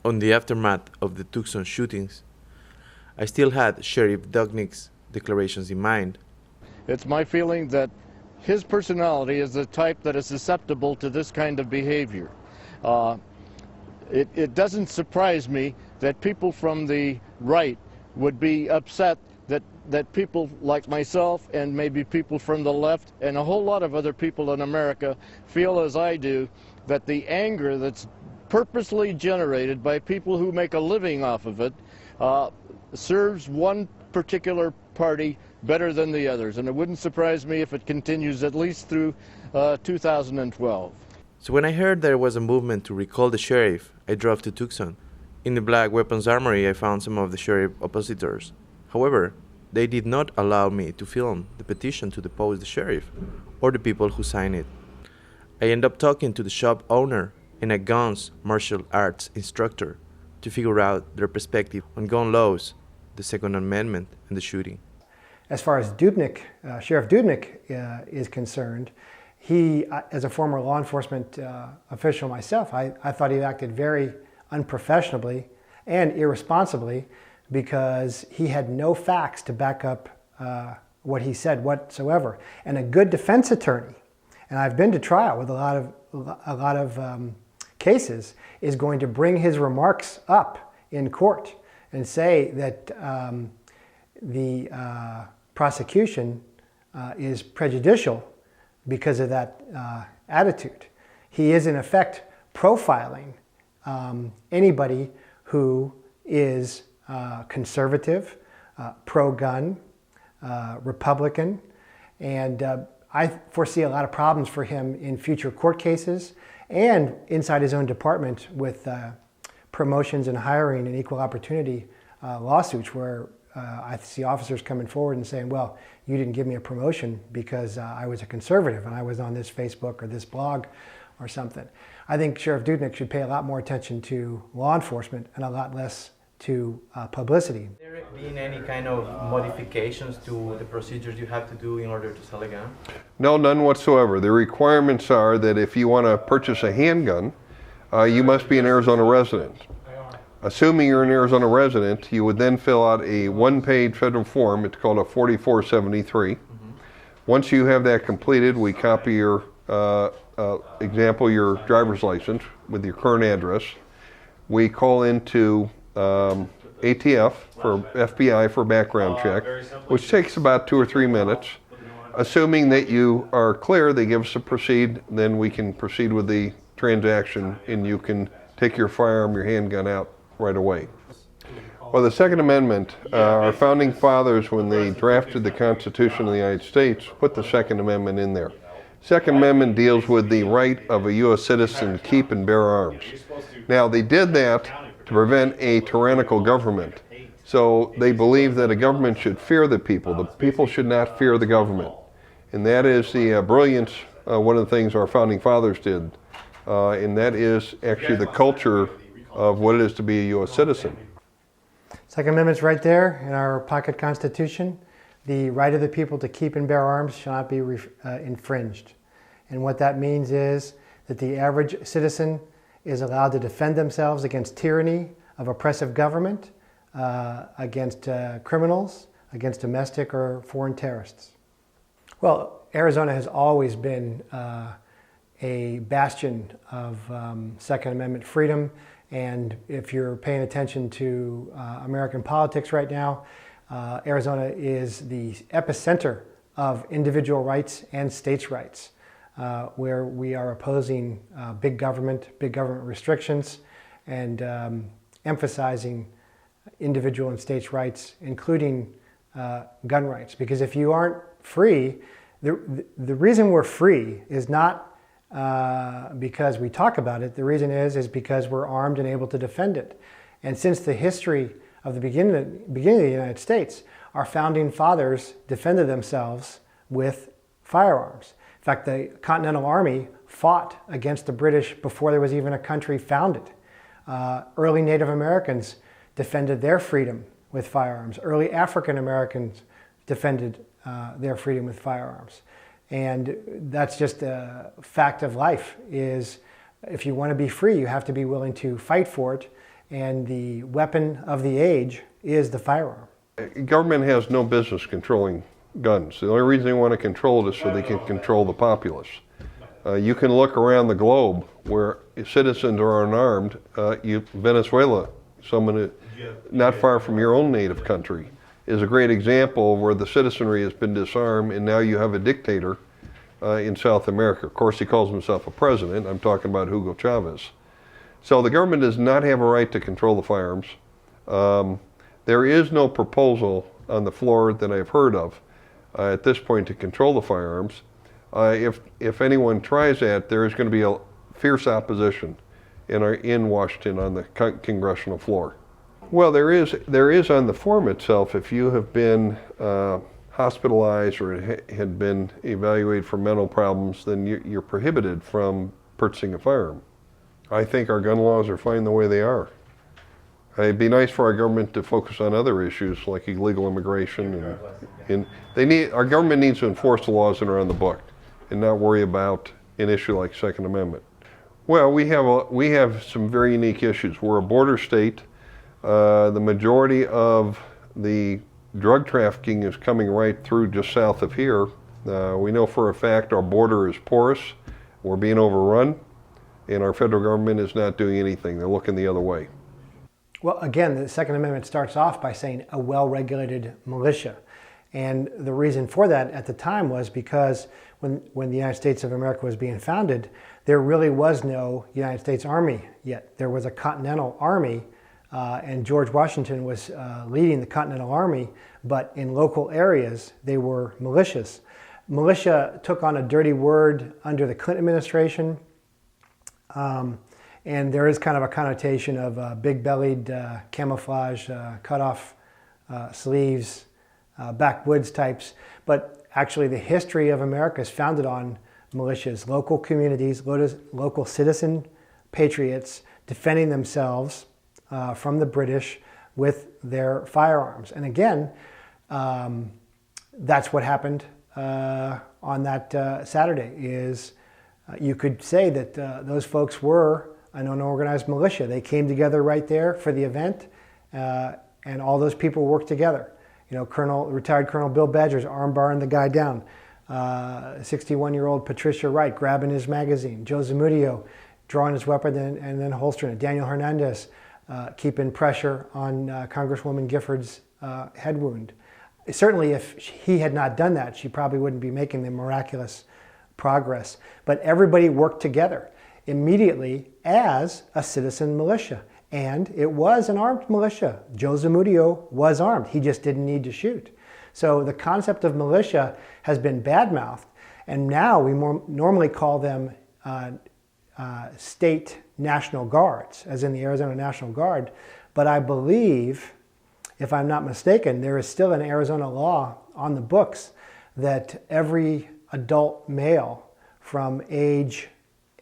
On the aftermath of the Tucson shootings, I still had Sheriff Dudnick's declarations in mind. It's my feeling that his personality is the type that is susceptible to this kind of behavior. It doesn't surprise me that people from the right would be upset that people like myself and maybe people from the left and a whole lot of other people in America feel as I do, that the anger that's purposely generated by people who make a living off of it serves one particular party better than the others, and it wouldn't surprise me if it continues at least through 2012. So when I heard there was a movement to recall the sheriff, I drove to Tucson. In the Black Weapons Armory, I found some of the sheriff oppositors. However, they did not allow me to film the petition to depose the sheriff or the people who signed it. I ended up talking to the shop owner and a guns martial arts instructor to figure out their perspective on gun laws, the Second Amendment, and the shooting. As far as Dubnik, Sheriff Dubnik is concerned, he, as a former law enforcement official myself, I thought he acted very unprofessionally and irresponsibly because he had no facts to back up what he said whatsoever. And a good defense attorney, and I've been to trial with a lot of cases, is going to bring his remarks up in court and say that the prosecution is prejudicial because of that attitude. He is in effect profiling anybody who is conservative, pro-gun, Republican, and I foresee a lot of problems for him in future court cases and inside his own department with promotions and hiring and equal opportunity lawsuits where I see officers coming forward and saying, well, you didn't give me a promotion because I was a conservative and I was on this Facebook or this blog or something. I think Sheriff Dudnick should pay a lot more attention to law enforcement and a lot less to publicity. Has there been any kind of modifications to the procedures you have to do in order to sell a gun? No, none whatsoever. The requirements are that if you want to purchase a handgun, you must be an Arizona resident. Assuming you're an Arizona resident, you would then fill out a one-page federal form. It's called a 4473. Once you have that completed, we copy your example, your driver's license with your current address. We call into ATF for FBI for background check, which takes about 2 or 3 minutes. Assuming that you are clear, they give us a proceed, then we can proceed with the transaction and you can take your firearm, your handgun out right away. Well, the Second Amendment, our founding fathers, when they drafted the Constitution of the United States, put the Second Amendment in there. Second Amendment deals with the right of a U.S. citizen to keep and bear arms. Now, they did that to prevent a tyrannical government. So they believe that a government should fear the people. The people should not fear the government. And that is the brilliance, one of the things our founding fathers did. And that is actually the culture of what it is to be a U.S. citizen. Second Amendment's right there in our pocket Constitution. The right of the people to keep and bear arms shall not be infringed. And what that means is that the average citizen is allowed to defend themselves against tyranny of oppressive government, against criminals, against domestic or foreign terrorists. Well, Arizona has always been a bastion of Second Amendment freedom. And if you're paying attention to American politics right now, Arizona is the epicenter of individual rights and states' rights, where we are opposing big government restrictions, and emphasizing individual and states' rights, including gun rights. Because if you aren't free, the reason we're free is not because we talk about it. The reason is because we're armed and able to defend it. And since the history of the beginning of the United States, our founding fathers defended themselves with firearms. In fact, the Continental Army fought against the British before there was even a country founded. Early Native Americans defended their freedom with firearms. Early African Americans defended their freedom with firearms. And that's just a fact of life, is if you want to be free, you have to be willing to fight for it And the weapon of the age is the firearm. Government has no business controlling guns. The only reason they want to control it is so they can control the populace. You can look around the globe where citizens are unarmed. Venezuela, someone not far from your own native country, is a great example where the citizenry has been disarmed, and now you have a dictator in South America. Of course, he calls himself a president. I'm talking about Hugo Chavez. So the government does not have a right to control the firearms. There is no proposal on the floor that I've heard of at this point to control the firearms. If anyone tries that, there is going to be a fierce opposition in Washington on the congressional floor. Well, there is on the form itself. If you have been hospitalized or had been evaluated for mental problems, then you're prohibited from purchasing a firearm. I think our gun laws are fine the way they are. It'd be nice for our government to focus on other issues like illegal immigration, and our government needs to enforce the laws that are on the book and not worry about an issue like Second Amendment. Well, we have some very unique issues. We're a border state. The majority of the drug trafficking is coming right through just south of here. We know for a fact our border is porous. We're being overrun, and our federal government is not doing anything. They're looking the other way. Well, again, the Second Amendment starts off by saying a well-regulated militia. And the reason for that at the time was because when the United States of America was being founded, there really was no United States Army yet. There was a Continental Army, and George Washington was leading the Continental Army, but in local areas, they were militias. Militia took on a dirty word under the Clinton administration. And there is kind of a connotation of big-bellied, camouflage, cut-off sleeves, backwoods types. But actually the history of America is founded on militias, local communities, local citizen patriots defending themselves from the British with their firearms. And again, that's what happened on that Saturday. You could say that those folks were an unorganized militia. They came together right there for the event, and all those people worked together. You know, retired Colonel Bill Badger's armbarring the guy down. 61-year-old Patricia Wright grabbing his magazine. Joe Zamudio drawing his weapon and then holstering it. Daniel Hernandez keeping pressure on Congresswoman Gifford's head wound. Certainly, if he had not done that, she probably wouldn't be making the miraculous progress. But everybody worked together immediately as a citizen militia. And it was an armed militia. Joe Zamudio was armed. He just didn't need to shoot. So the concept of militia has been badmouthed. And now we normally call them state National Guards, as in the Arizona National Guard. But I believe, if I'm not mistaken, there is still an Arizona law on the books that every adult male from age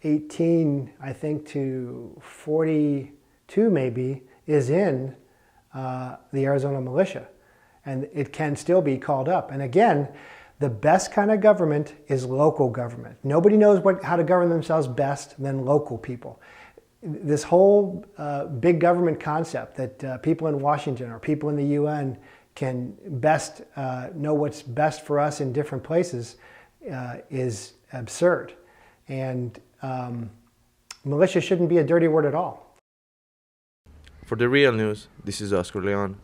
18, I think, to 42 maybe, is in the Arizona militia. And it can still be called up. And again, the best kind of government is local government. Nobody knows how to govern themselves best than local people. This whole big government concept that people in Washington or people in the UN can best know what's best for us in different places is absurd. And militia shouldn't be a dirty word at all. For the real news, this is Oscar Leon.